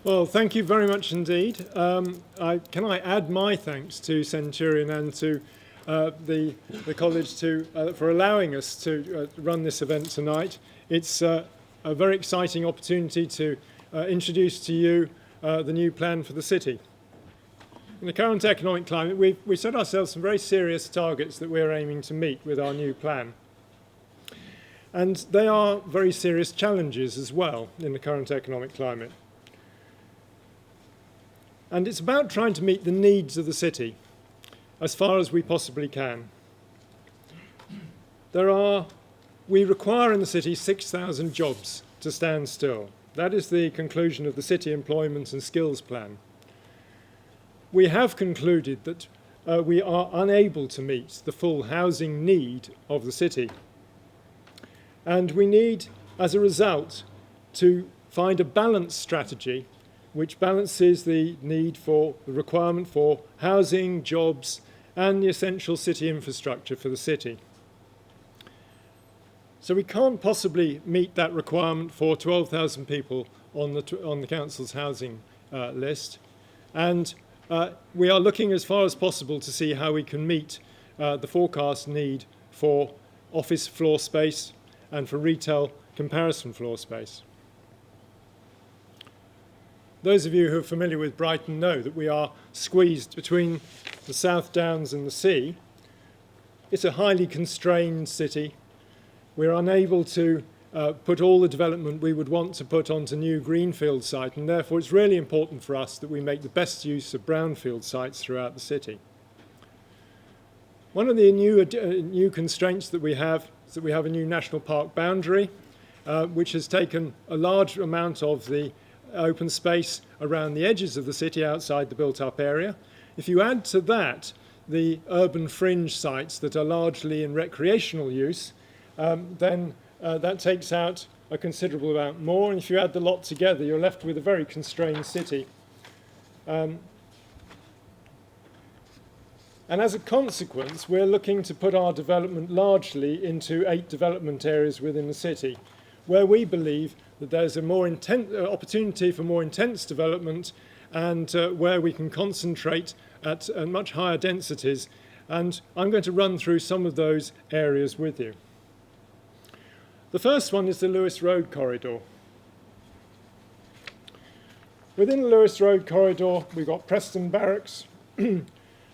Well, thank you very much indeed. Can I add my thanks to Centurion and to the college for allowing us to run this event tonight. It's a very exciting opportunity to introduce to you the new plan for the city. In the current economic climate, we set ourselves some very serious targets that we're aiming to meet with our new plan. And they are very serious challenges as well in the current economic climate. And it's about trying to meet the needs of the city as far as we possibly can. We require in the city 6,000 jobs to stand still. That is the conclusion of the City Employment and Skills Plan. We have concluded that we are unable to meet the full housing need of the city. And we need, as a result, to find a balanced strategy which balances the need for the requirement for housing, jobs, and the essential city infrastructure for the city. So we can't possibly meet that requirement for 12,000 people on the council's housing list. And we are looking as far as possible to see how we can meet the forecast need for office floor space and for retail comparison floor space. Those of you who are familiar with Brighton know that we are squeezed between the South Downs and the sea. It's a highly constrained city. We're unable to put all the development we would want to put onto new greenfield sites, and therefore it's really important for us that we make the best use of brownfield sites throughout the city. One of the new constraints that we have is that we have a new national park boundary, which has taken a large amount of the open space around the edges of the city outside the built-up area. If you add to that the urban fringe sites that are largely in recreational use, then that takes out a considerable amount more. And if you add the lot together, you're left with a very constrained city. And as a consequence, we're looking to put our development largely into 8 development areas within the city, where we believe that there's a more opportunity for more intense development and where we can concentrate at much higher densities. And I'm going to run through some of those areas with you. The first one is the Lewis Road corridor. Within the Lewis Road corridor, we've got Preston Barracks, an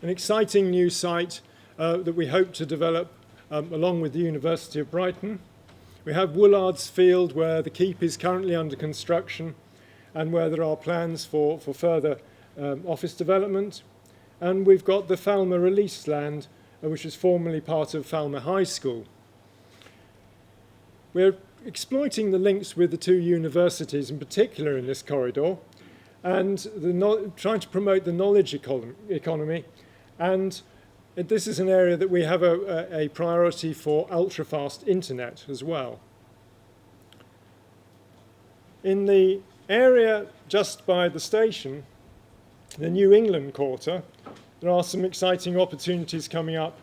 exciting new site that we hope to develop along with the University of Brighton. We have Woolard's Field, where the keep is currently under construction and where there are plans for further office development. And we've got the Falmer Release Land, which was formerly part of Falmer High School. We're exploiting the links with the 2 universities in particular in this corridor and trying to promote the knowledge economy. And this is an area that we have a priority for ultra-fast internet as well. In the area just by the station, the New England Quarter, there are some exciting opportunities coming up.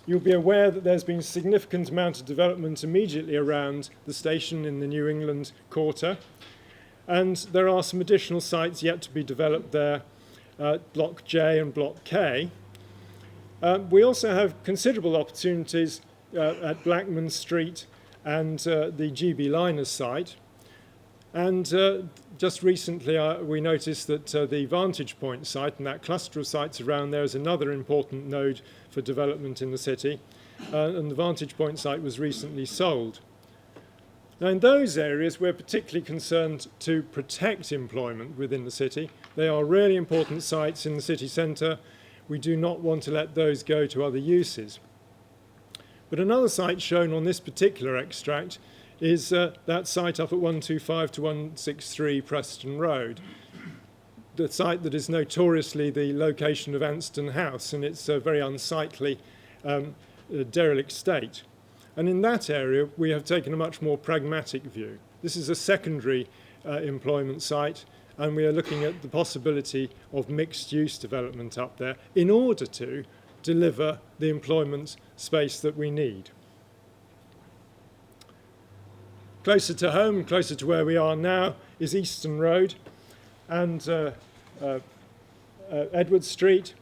You'll be aware that there's been a significant amount of development immediately around the station in the New England Quarter. And there are some additional sites yet to be developed there, Block J and Block K. We also have considerable opportunities at Blackman Street and the GB Liners site. And just recently we noticed that the Vantage Point site and that cluster of sites around there is another important node for development in the city. And the Vantage Point site was recently sold. Now in those areas we're particularly concerned to protect employment within the city. They are really important sites in the city centre. We do not want to let those go to other uses. But another site shown on this particular extract is that site up at 125 to 163 Preston Road, the site that is notoriously the location of Anston House, and it's a very unsightly derelict state. And in that area, we have taken a much more pragmatic view. This is a secondary employment site, and we are looking at the possibility of mixed-use development up there in order to deliver the employment space that we need. Closer to home, closer to where we are now, is Easton Road. and Edward Street.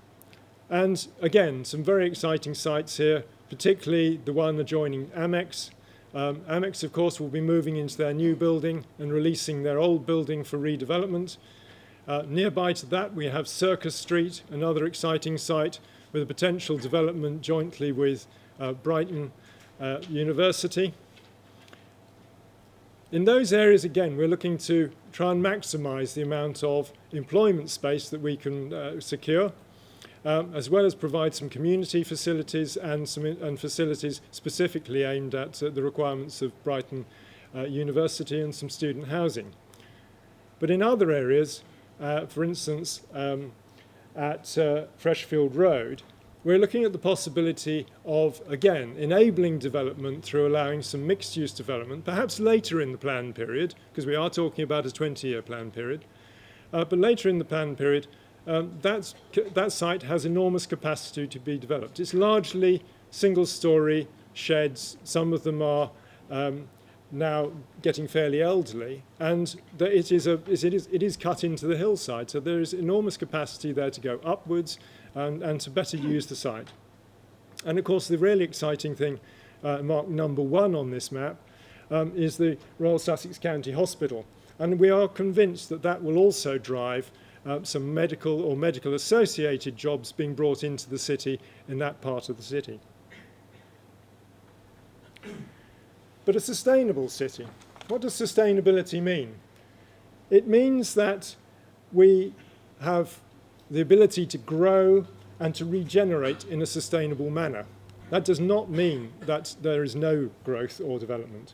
And again, some very exciting sites here, particularly the one adjoining Amex. Amex, of course, will be moving into their new building and releasing their old building for redevelopment. Nearby to that, we have Circus Street, another exciting site with a potential development jointly with Brighton University. In those areas, again, we're looking to try and maximise the amount of employment space that we can secure, as well as provide some community facilities and facilities specifically aimed at the requirements of Brighton University and some student housing. But in other areas, for instance, at Freshfield Road, we're looking at the possibility of, again, enabling development through allowing some mixed-use development, perhaps later in the plan period, because we are talking about a 20-year plan period, but later in the plan period, that site has enormous capacity to be developed. It's largely single-storey sheds. Some of them are now getting fairly elderly, and it is cut into the hillside, so there is enormous capacity there to go upwards and to better use the site. And of course, the really exciting thing, marked number 1 on this map, is the Royal Sussex County Hospital, and we are convinced that that will also drive some medical or medical-associated jobs being brought into the city in that part of the city. But a sustainable city, what does sustainability mean? It means that we have the ability to grow and to regenerate in a sustainable manner. That does not mean that there is no growth or development.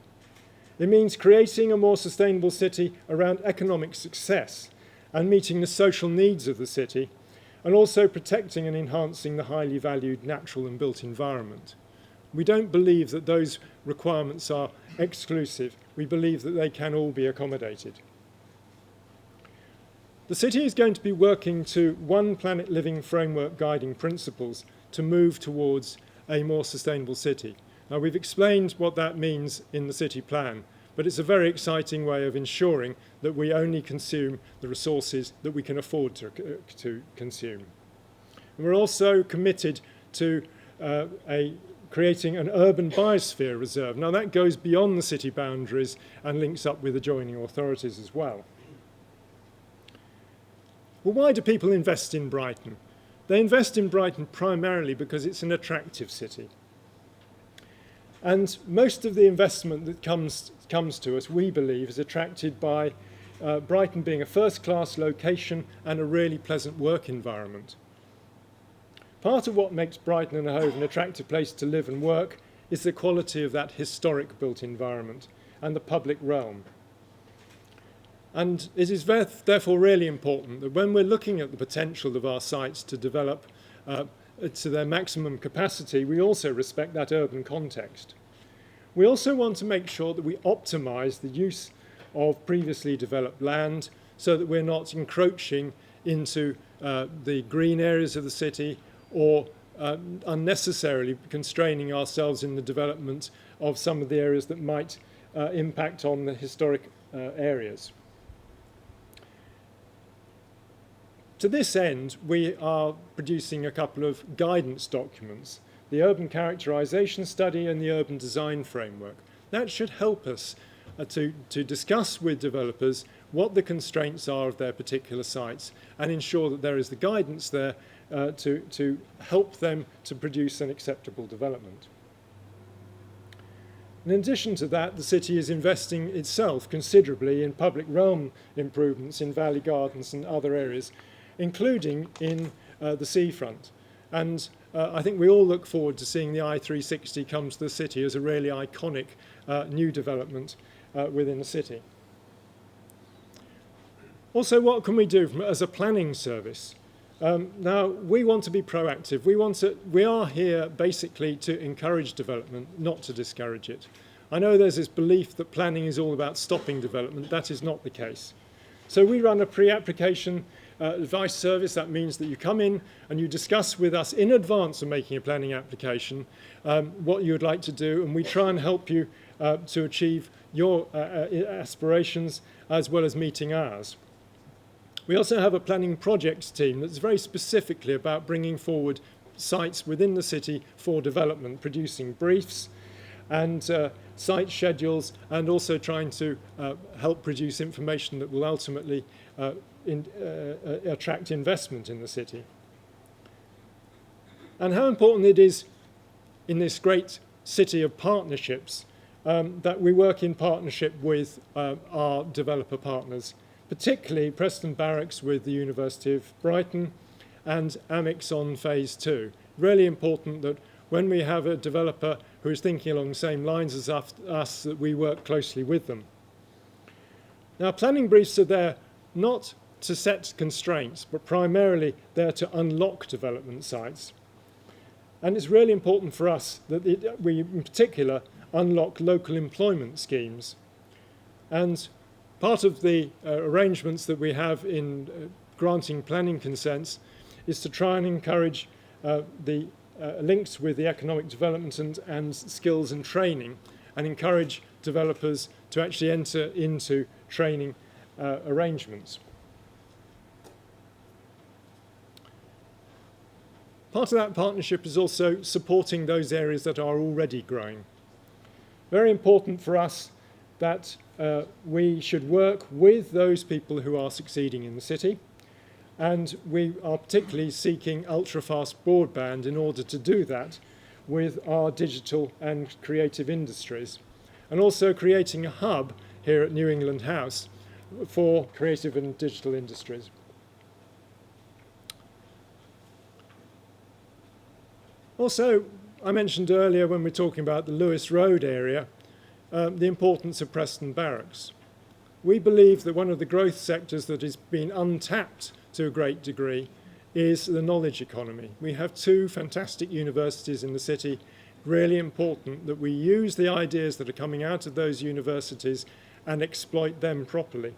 It means creating a more sustainable city around economic success and meeting the social needs of the city, and also protecting and enhancing the highly valued natural and built environment. We don't believe that those requirements are exclusive. We believe that they can all be accommodated. The city is going to be working to One Planet Living framework guiding principles to move towards a more sustainable city. Now, we've explained what that means in the city plan, but it's a very exciting way of ensuring that we only consume the resources that we can afford to consume. And we're also committed to creating an urban biosphere reserve. Now, that goes beyond the city boundaries and links up with adjoining authorities as well. Well, why do people invest in Brighton? They invest in Brighton primarily because it's an attractive city. And most of the investment that comes to us, we believe, is attracted by Brighton being a first-class location and a really pleasant work environment. Part of what makes Brighton and Hove an attractive place to live and work is the quality of that historic built environment and the public realm. And it is therefore really important that when we're looking at the potential of our sites to develop to their maximum capacity, we also respect that urban context. We also want to make sure that we optimise the use of previously developed land so that we're not encroaching into the green areas of the city or unnecessarily constraining ourselves in the development of some of the areas that might impact on the historic areas. To this end, we are producing a couple of guidance documents, the Urban Characterisation Study and the Urban Design Framework. That should help us to discuss with developers what the constraints are of their particular sites and ensure that there is the guidance there to help them to produce an acceptable development. In addition to that, the city is investing itself considerably in public realm improvements in Valley Gardens and other areas, including in the seafront. And I think we all look forward to seeing the I-360 come to the city as a really iconic new development within the city. Also, what can we do as a planning service? Now, we want to be proactive. We are here basically to encourage development, not to discourage it. I know there's this belief that planning is all about stopping development. That is not the case. So we run a pre-application advice service. That means that you come in and you discuss with us in advance of making a planning application what you would like to do, and we try and help you to achieve your aspirations as well as meeting ours. We also have a planning projects team that's very specifically about bringing forward sites within the city for development, producing briefs and site schedules, and also trying to help produce information that will ultimately attract investment in the city. And how important it is in this great city of partnerships that we work in partnership with our developer partners, particularly Preston Barracks with the University of Brighton and Amix on Phase 2. Really important that when we have a developer who is thinking along the same lines as us, that we work closely with them. Now, planning briefs are there not to set constraints, but primarily there to unlock development sites. And it's really important for us that we, in particular, unlock local employment schemes. And part of the arrangements that we have in granting planning consents is to try and encourage the links with the economic development and skills and training, and encourage developers to actually enter into training arrangements. Part of that partnership is also supporting those areas that are already growing. Very important for us that we should work with those people who are succeeding in the city, and we are particularly seeking ultra-fast broadband in order to do that with our digital and creative industries, and also creating a hub here at New England House for creative and digital industries. Also, I mentioned earlier when we're talking about the Lewis Road area, the importance of Preston Barracks. We believe that one of the growth sectors that has been untapped to a great degree is the knowledge economy. We have two fantastic universities in the city. Really important that we use the ideas that are coming out of those universities and exploit them properly.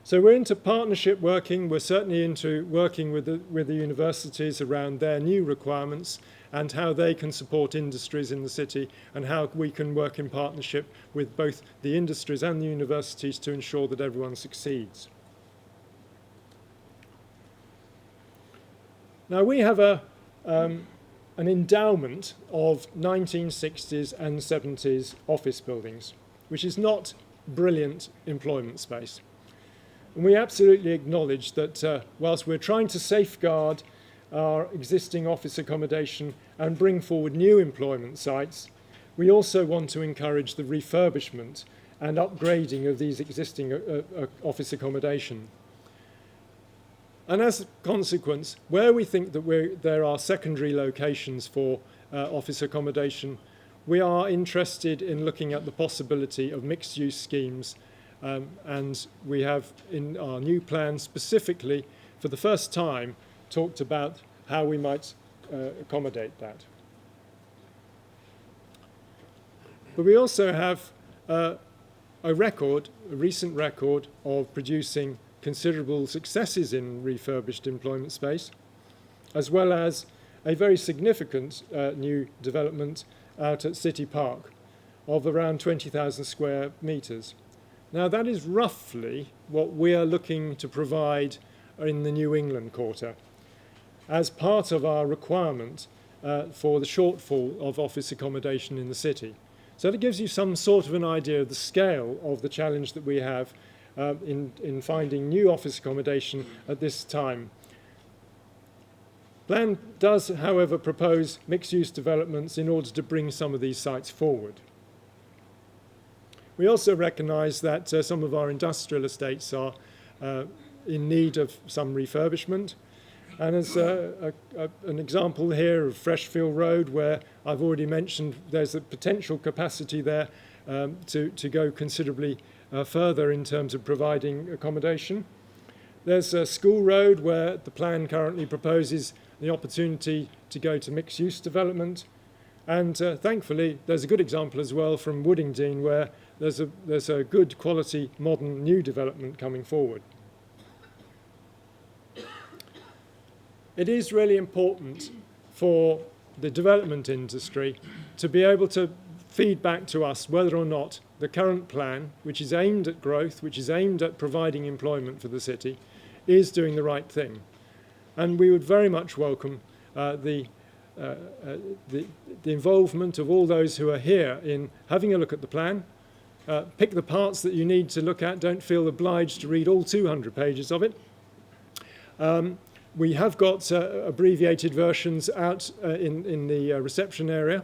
So we're into partnership working. We're certainly into working with the universities around their new requirements and how they can support industries in the city, and how we can work in partnership with both the industries and the universities to ensure that everyone succeeds. Now, we have an endowment of 1960s and 70s office buildings, which is not brilliant employment space. And we absolutely acknowledge that whilst we're trying to safeguard our existing office accommodation and bring forward new employment sites, we also want to encourage the refurbishment and upgrading of these existing office accommodation. And as a consequence, where we think that there are secondary locations for office accommodation, we are interested in looking at the possibility of mixed-use schemes. And we have in our new plan specifically, for the first time, talked about how we might accommodate that. But we also have a recent record of producing considerable successes in refurbished employment space, as well as a very significant new development out at City Park of around 20,000 square metres. Now, that is roughly what we are looking to provide in the New England quarter as part of our requirement for the shortfall of office accommodation in the city. So that gives you some sort of an idea of the scale of the challenge that we have in finding new office accommodation at this time. Plan does, however, propose mixed-use developments in order to bring some of these sites forward. We also recognise that some of our industrial estates are in need of some refurbishment. And as an example here of Freshfield Road, where I've already mentioned there's a potential capacity there to go considerably further in terms of providing accommodation. There's a School Road where the plan currently proposes the opportunity to go to mixed-use development. And thankfully, there's a good example as well from Woodingdean, where there's a good quality modern new development coming forward. It is really important for the development industry to be able to feed back to us whether or not the current plan, which is aimed at growth, which is aimed at providing employment for the city, is doing the right thing. And we would very much welcome the involvement of all those who are here in having a look at the plan. Pick the parts that you need to look at. Don't feel obliged to read all 200 pages of it. We have got abbreviated versions out in the reception area.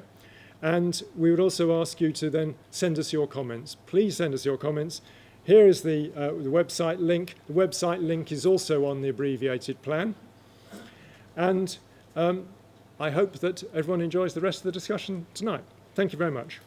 And we would also ask you to then send us your comments. Please send us your comments. Here is the website link. The website link is also on the abbreviated plan. And I hope that everyone enjoys the rest of the discussion tonight. Thank you very much.